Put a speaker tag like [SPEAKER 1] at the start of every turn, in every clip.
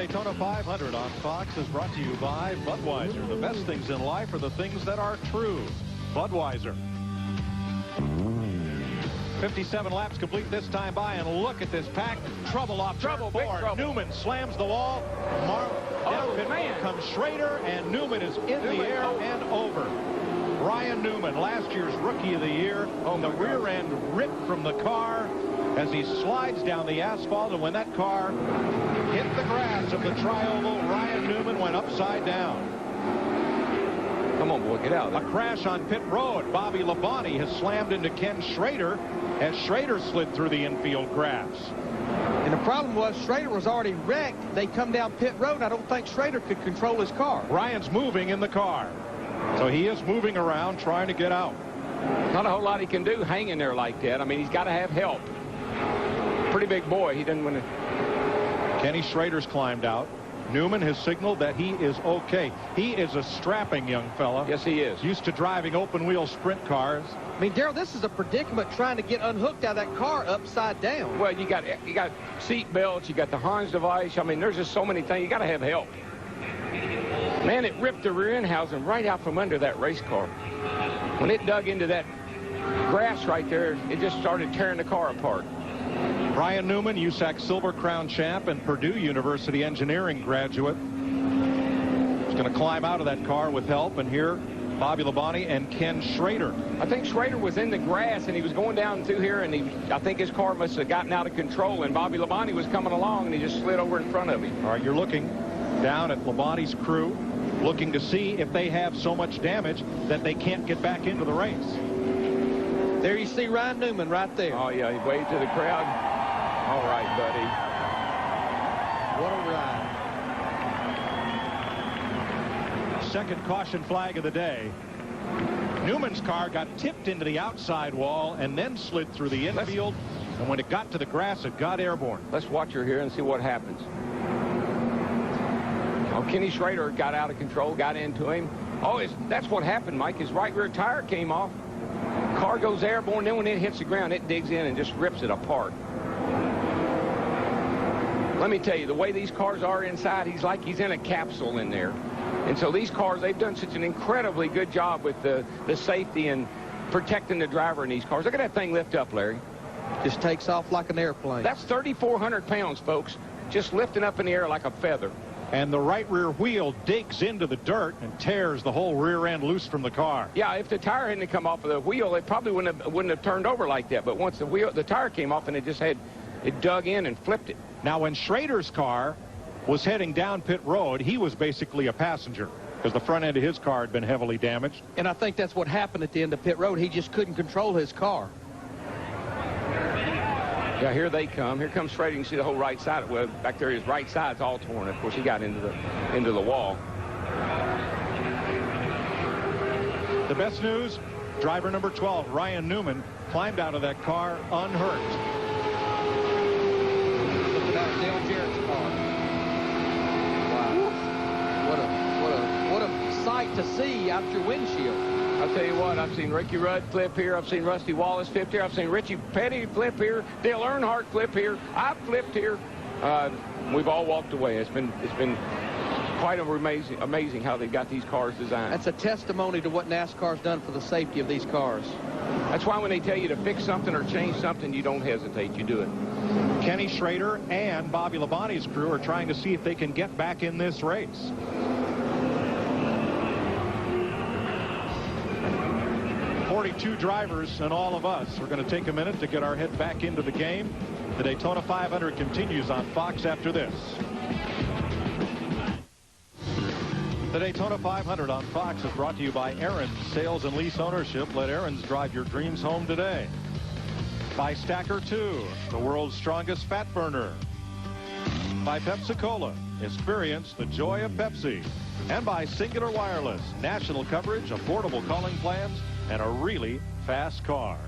[SPEAKER 1] Daytona 500 on Fox is brought to you by Budweiser. The best things in life are the things that are true. Budweiser. 57 laps complete this time by, and look at this pack. Trouble off
[SPEAKER 2] trouble,
[SPEAKER 1] turn 4.
[SPEAKER 2] trouble.
[SPEAKER 1] Newman slams the wall. Man. Comes Schrader, and Newman is in the air and over. Ryan Newman, last year's Rookie of the Year. The rear end ripped from the car as he slides down the asphalt, and when that car hit the grass of the tri-oval, Ryan Newman went upside down.
[SPEAKER 2] Come on, boy, get out.
[SPEAKER 1] A crash on pit road. Bobby Labonte has slammed into Ken Schrader as Schrader slid through the infield grass.
[SPEAKER 3] And the problem was Schrader was already wrecked. They come down pit road, and I don't think Schrader could control his car.
[SPEAKER 1] Ryan's moving in the car. So he is moving around trying to get out.
[SPEAKER 2] Not a whole lot he can do hanging there like that. I mean, he's got to have help. Pretty big boy. He doesn't want to.
[SPEAKER 1] Kenny Schrader's climbed out. Newman has signaled that he is okay. He is a strapping young fella.
[SPEAKER 2] Yes, he is.
[SPEAKER 1] Used to driving open-wheel sprint cars.
[SPEAKER 3] I mean, Darrell, this is a predicament trying to get unhooked out of that car upside down.
[SPEAKER 2] Well, you got seat belts, you got the Hans device. I mean, there's just so many things. You got to have help. Man, it ripped the rear end housing right out from under that race car. When it dug into that grass right there, it just started tearing the car apart.
[SPEAKER 1] Ryan Newman, USAC Silver Crown champ and Purdue University engineering graduate. He's going to climb out of that car with help, and here Bobby Labonte and Ken Schrader.
[SPEAKER 2] I think Schrader was in the grass, and he was going down through here, and I think his car must have gotten out of control, and Bobby Labonte was coming along, and he just slid over in front of him.
[SPEAKER 1] All right, you're looking down at Labonte's crew, looking to see if they have so much damage that they can't get back into the race.
[SPEAKER 3] There you see Ryan Newman right there.
[SPEAKER 2] Oh, yeah, he waved to the crowd. All right, buddy.
[SPEAKER 3] What a ride.
[SPEAKER 1] Second caution flag of the day. Newman's car got tipped into the outside wall and then slid through the infield. And when it got to the grass, it got airborne.
[SPEAKER 2] Let's watch her here and see what happens. Oh, Kenny Schrader got out of control, got into him. Oh, that's what happened, Mike. His right rear tire came off. Car goes airborne, then when it hits the ground, it digs in and just rips it apart. Let me tell you, the way these cars are inside, he's like he's in a capsule in there. And so these cars, they've done such an incredibly good job with the safety and protecting the driver in these cars. Look at that thing lift up, Larry.
[SPEAKER 3] Just takes off like an airplane.
[SPEAKER 2] That's 3,400 pounds, folks, just lifting up in the air like a feather.
[SPEAKER 1] And the right rear wheel digs into the dirt and tears the whole rear end loose from the car.
[SPEAKER 2] Yeah, if the tire hadn't come off of the wheel, it probably wouldn't have turned over like that. But once the tire came off, and it dug in and flipped it.
[SPEAKER 1] Now, when Schrader's car was heading down pit road, he was basically a passenger because the front end of his car had been heavily damaged.
[SPEAKER 3] And I think that's what happened at the end of pit road. He just couldn't control his car.
[SPEAKER 2] Yeah, here they come. Here comes Schrader. You can see the whole right side. Well, back there, his right side's all torn. Of course, he got into the wall.
[SPEAKER 1] The best news, driver number 12, Ryan Newman, climbed out of that car unhurt.
[SPEAKER 3] Look at that Dale Jarrett's car. Wow. What a sight to see out your windshield.
[SPEAKER 2] I'll tell you what, I've seen Ricky Rudd flip here. I've seen Rusty Wallace flip here. I've seen Richie Petty flip here. Dale Earnhardt flip here. I've flipped here. We've all walked away. It's been quite amazing how they've got these cars designed.
[SPEAKER 3] That's a testimony to what NASCAR's done for the safety of these cars.
[SPEAKER 2] That's why when they tell you to fix something or change something, you don't hesitate. You do it.
[SPEAKER 1] Kenny Schrader and Bobby Labonte's crew are trying to see if they can get back in this race. Two drivers and all of us are going to take a minute to get our head back into the game. The Daytona 500 continues on Fox after this. The Daytona 500 on Fox is brought to you by Aaron's Sales and Lease Ownership. Let Aaron's drive your dreams home today. By Stacker 2, the world's strongest fat burner. By Pepsi-Cola, experience the joy of Pepsi. And by Singular Wireless, national coverage, affordable calling plans, and a really fast car.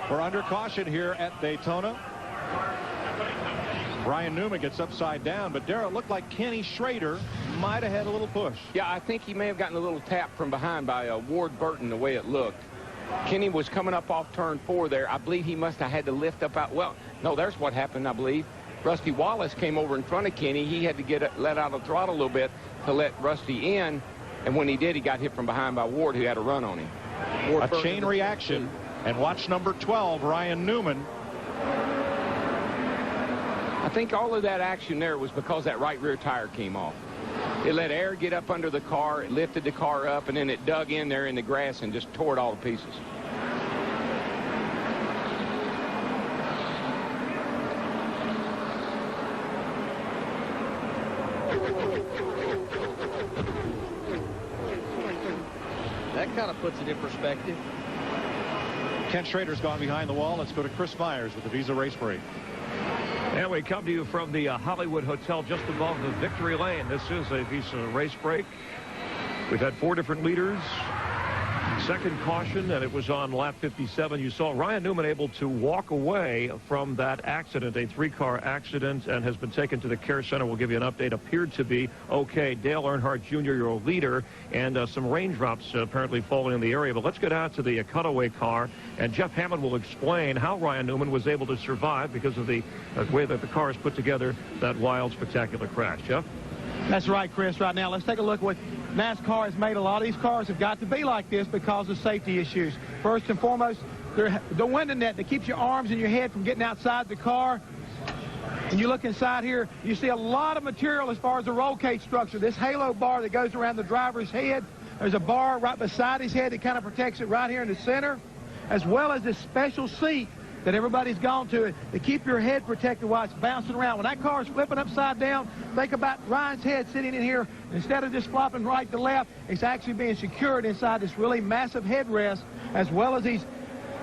[SPEAKER 1] We're under caution here at Daytona. Ryan Newman gets upside down, but Darrell, it looked like Kenny Schrader might have had a little push.
[SPEAKER 2] Yeah, I think he may have gotten a little tap from behind by Ward Burton, the way it looked. Kenny was coming up off turn 4 there. I believe he must have had to lift up out. Well, no, there's what happened, I believe. Rusty Wallace came over in front of Kenny, he had to let out the throttle a little bit to let Rusty in. And when he did, he got hit from behind by Ward, who had a run on him.
[SPEAKER 1] A chain reaction. And watch number 12, Ryan Newman.
[SPEAKER 2] I think all of that action there was because that right rear tire came off. It let air get up under the car, it lifted the car up, and then it dug in there in the grass and just tore it all to pieces.
[SPEAKER 3] That kind of puts it in perspective.
[SPEAKER 1] Ken Schrader's gone behind the wall. Let's go to Chris Myers with the Visa Race Break.
[SPEAKER 4] And we come to you from the Hollywood Hotel just above the Victory Lane. This is a Visa Race Break. We've had 4 different leaders. Second caution, and it was on lap 57. You saw Ryan Newman able to walk away from that accident, a 3-car accident, and has been taken to the care center. We'll give you an update. Appeared to be okay. Dale Earnhardt Jr., your leader, and some raindrops apparently falling in the area. But let's get out to the cutaway car, and Jeff Hammond will explain how Ryan Newman was able to survive because of the way that the car has put together that wild, spectacular crash. Jeff?
[SPEAKER 3] That's right, Chris. Right now, let's take a look at what NASCAR has made. A lot of these cars have got to be like this because of safety issues. First and foremost, the window net that keeps your arms and your head from getting outside the car. And you look inside here, you see a lot of material as far as the roll cage structure. This halo bar that goes around the driver's head, there's a bar right beside his head that kind of protects it right here in the center, as well as this special seat that everybody's gone to keep your head protected while it's bouncing around. When that car is flipping upside down, think about Ryan's head sitting in here. Instead of just flopping right to left, it's actually being secured inside this really massive headrest, as well as these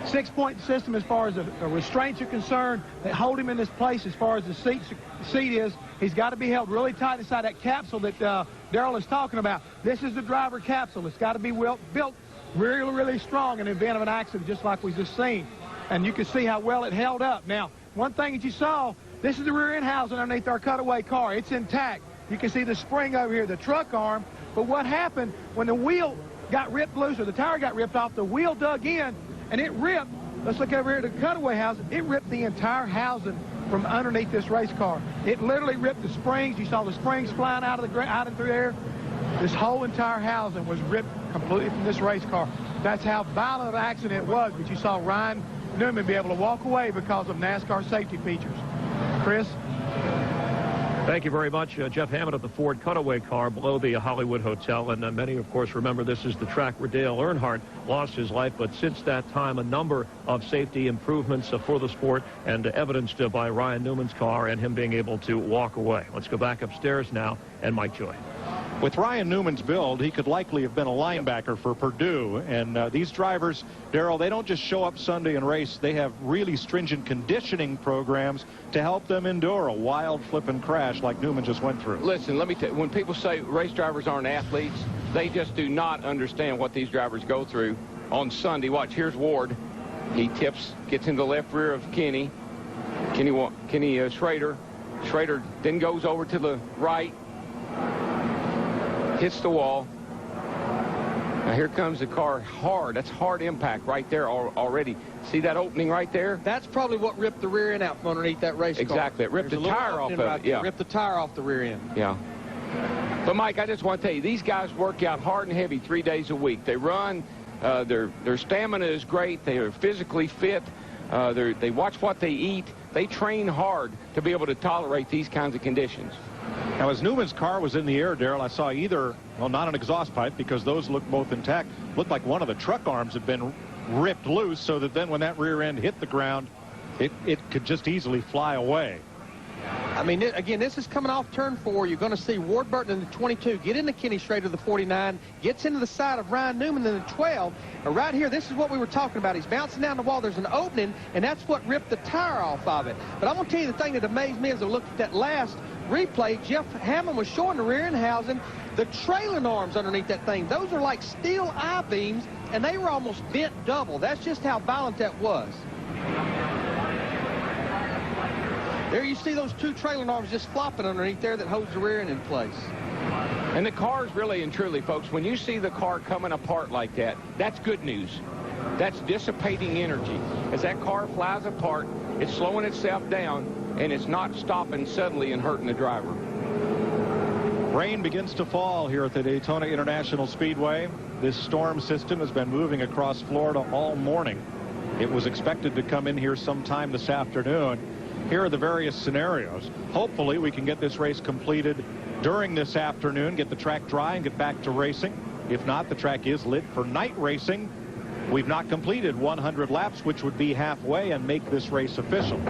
[SPEAKER 3] 6-point system as far as the restraints are concerned that hold him in this place. As far as the seat is, he's got to be held really tight inside that capsule that Darrell is talking about. This is the driver capsule. It's got to be built really, really strong in the event of an accident, just like we just seen. And you can see how well it held up. Now, one thing that you saw, this is the rear end housing underneath our cutaway car. It's intact. You can see the spring over here, the truck arm. But what happened when the wheel got ripped loose, or the tire got ripped off, the wheel dug in and it ripped. Let's look over here at the cutaway housing. It ripped the entire housing from underneath this race car. It literally ripped the springs. You saw the springs flying out and through there. This whole entire housing was ripped completely from this race car. That's how violent an accident it was. But you saw Ryan Newman be able to walk away because of NASCAR safety features. Chris?
[SPEAKER 4] Thank you very much. Jeff Hammond of the Ford cutaway car below the Hollywood Hotel. And many, of course, remember this is the track where Dale Earnhardt lost his life. But since that time, a number of safety improvements for the sport, and evidenced by Ryan Newman's car and him being able to walk away. Let's go back upstairs now, and Mike Joy.
[SPEAKER 1] With Ryan Newman's build, he could likely have been a linebacker for Purdue. And these drivers, Darrell, they don't just show up Sunday and race. They have really stringent conditioning programs to help them endure a wild flipping crash like Newman just went through.
[SPEAKER 2] Listen, let me tell you, when people say race drivers aren't athletes, they just do not understand what these drivers go through. On Sunday, watch, here's Ward. He tips, gets in the left rear of Kenny Schrader. Schrader then goes over to the right, hits the wall. Now here comes the car hard. That's hard impact right there already. See that opening right there?
[SPEAKER 3] That's probably what ripped the rear end out from underneath that race car.
[SPEAKER 2] Exactly. It ripped the tire off of it. Yeah.
[SPEAKER 3] Ripped the tire off the rear end.
[SPEAKER 2] Yeah. But Mike, I just want to tell you, these guys work out hard and heavy 3 days a week. They run. Their stamina is great. They are physically fit. They watch what they eat. They train hard to be able to tolerate these kinds of conditions.
[SPEAKER 1] Now, as Newman's car was in the air, Darrell, I saw either, well, not an exhaust pipe because those look both intact. Looked like one of the truck arms had been ripped loose so that then when that rear end hit the ground, it could just easily fly away.
[SPEAKER 3] I mean, again, this is coming off turn 4. You're going to see Ward Burton in the 22 get into Kenny Schrader, the 49, gets into the side of Ryan Newman in the 12. And right here, this is what we were talking about. He's bouncing down the wall. There's an opening, and that's what ripped the tire off of it. But I'm going to tell you the thing that amazed me as I looked at that last replay. Jeff Hammond was showing the rear end housing, the trailing arms underneath that thing. Those are like steel I-beams, and they were almost bent double. That's just how violent that was. There you see those two trailing arms just flopping underneath there that holds the rear end in place.
[SPEAKER 2] And the cars really and truly, folks, when you see the car coming apart like that, that's good news. That's dissipating energy. As that car flies apart, it's slowing itself down. and it's not stopping suddenly and hurting the driver.
[SPEAKER 1] Rain begins to fall here at the Daytona International Speedway. This storm system has been moving across Florida all morning. It was expected to come in here sometime this afternoon. Here are the various scenarios. Hopefully we can get this race completed during this afternoon, get the track dry and get back to racing. If not, the track is lit for night racing. We've not completed 100 laps, which would be halfway and make this race official.